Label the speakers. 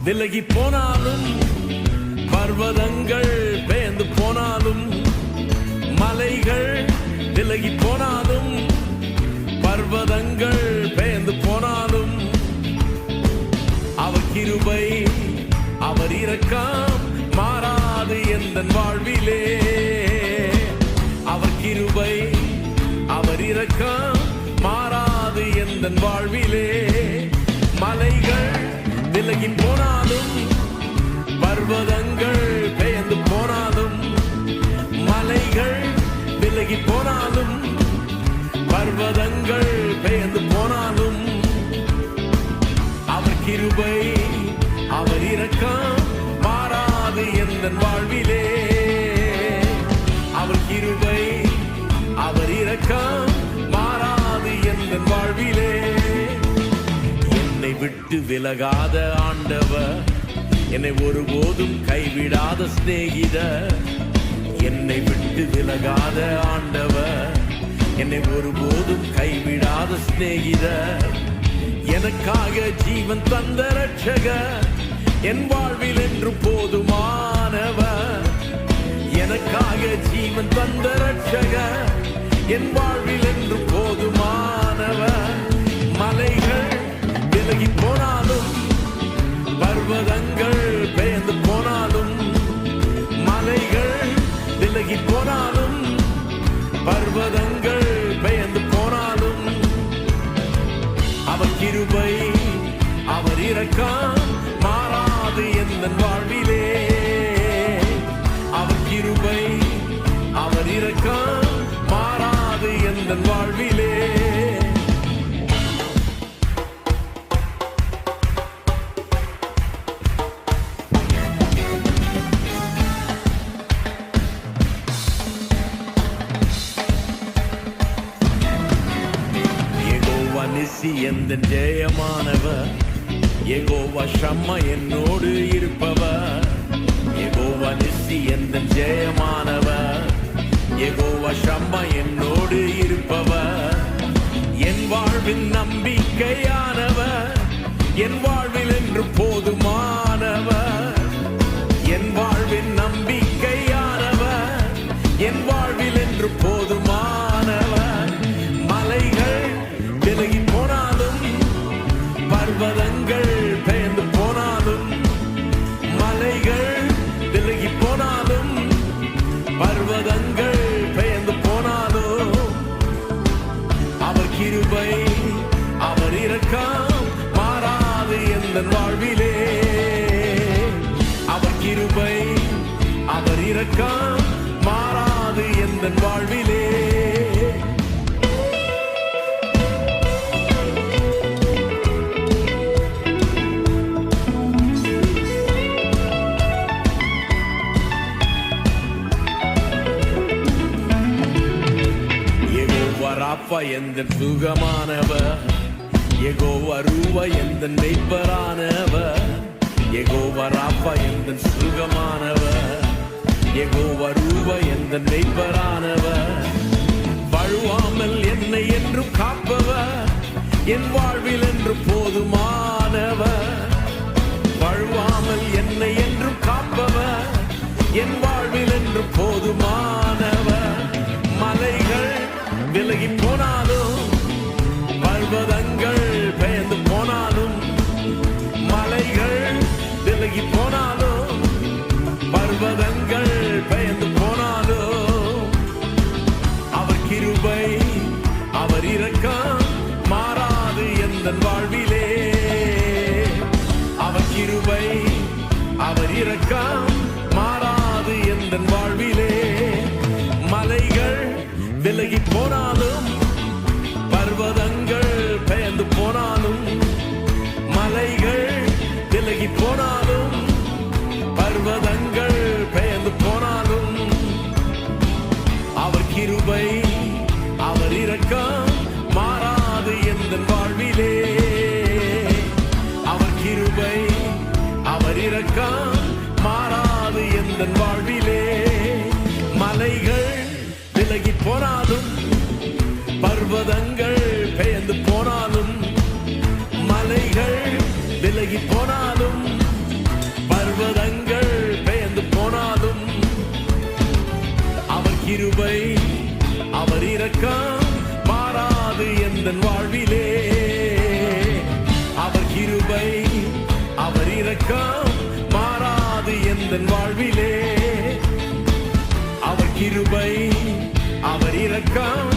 Speaker 1: விலகி போனாலும், பர்வதங்கள் பெயர்ந்து போனாலும், மலைகள் விலகி போனாலும், பர்வதங்கள் பெயர்ந்து போனாலும், அவர் கிருபை அவர் இரக்கம் மாறாது எந்தன் வாழ்விலே. அவர் கிருபை அவர் இரக்கம் மாறாது எந்தன் வாழ்விலே. மலைகள் விலகி போனாலும், பர்வதங்கள் பெயர்ந்து போனாலும், மலைகள் விலகி போனாலும், பர்வதங்கள் பெயர்ந்து போனாலும், அவர் கிருபை அவர் இரக்கம் மாறாது எந்தன் வாழ்விலே. அவர் கிருபை அவர் இரக்கம் மாறாது எந்தன் வாழ்விலே. என்னை விட்டு விலகாத ஆண்டவர், என்னை ஒருபோதும் கைவிடாத சிநேகிதர். என்னை விட்டு விலகாத ஆண்டவர், என்னை ஒருபோதும் கைவிடாத சிநேகிதர். எனக்காக ஜீவன் தந்த ரட்சகர், என் வாழ்வில் என்று போதுமானவர். எனக்காக ஜீவன் தந்த ரட்சகர், என் வாழ்வில் என்று போதுமானவர். மலைகள் விலகி போனாலும், பர்வதங்கள் பெயர்ந்து போனாலும், மலைகள் விலகி போனாலும், பர்வதங்கள் பெயர்ந்து போனாலும், அவர் கிருபை அவர் இரக்கம் மாறாது எந்தன் வாழ்விலே. அவர் கிருபை அவர் இரக்கம் மாறாது எந்தன் வாழ்விலே. நிசி எந்தன் ஜெயமானவர், யெகோவா ஷம்மா என்னோடு இருப்பவர். யெகோவா நிசி எந்தன் ஜெயமானவர், யெகோவா ஷம்மா என்னோடு இருப்பவர். என் வாழ்வின் நம்பிக்கையானவர், என் வாழ்வில் என்று போதுமானவர். என் வாழ்வின் நம்பிக்கையானவர், என் வாழ்வில் என்று போதுமானவர். மலைகள் விலகி போனாலும், பர்வதங்கள் பெயர்ந்து போனாலும், மலைகள் விலகி போனாலும், பர்வதங்கள் பெயர்ந்து போனாலும், அவர் கிருபை அவர் இரக்கம் மாறாது எந்தன் வாழ்விலே. அவர் கிருபை அவர் இரக்கம் மாறாது எந்தன் வாழ்விலே. ராப்பா எந்தன் சுகமானவர், யெகோவா ரூவா எந்தன் மெய்ப்பரானவர். யெகோவா ராப்பா எந்தன் சுகமானவர், யெகோவா ரூவா எந்தன் மெய்ப்பரானவர். வழுவாமல் என்னை என்று காப்பவர், என் வாழ்வில் என்று போதுமானவர். வழுவாமல் என்னை என்று காப்பவர், என் வாழ்வில் என்று போதுமானவர். மலைகள் விலகி போனாலும், பர்வதங்கள் பெயர்ந்து போனாலும், மலைகள் விலகி போனாலும், பர்வதங்கள் பெயர்ந்து போனாலும், அவர் கிருபை அவர் இரக்கம் மாறாது எந்தன் வாழ்விலே. அவர் கிருபை அவர் இரக்கம் மாறாது எந்தன் வாழ்விலே. மலைகள் விலகி போனாலும், பர்வதங்கள் பெயர்ந்து போனாலும், மலைகள் விலகி போனாலும், பர்வதங்கள் பெயர்ந்து போனாலும், அவர் கிருபை அவர் இரக்கம் மாறாது எந்தன் வாழ்விலே. அவர் கிருபை அவர் இரக்கம் மாறாது எந்தன் வாழ்விலே. மலைகள் விலகி போனாலும், பர்வதங்கள் பெயர்ந்து போனாலும், மலைகள் விலகி போனாலும், பர்வதங்கள் பெயர்ந்து போனாலும் அவர் கிருபை அவர் இரக்கம் மாறாது எந்தன் வாழ்விலே. அவர் கிருபை அவர் இரக்கம் மாறாது எந்தன் வாழ்விலே. அவர் கிருபை அவர் இரக்கம்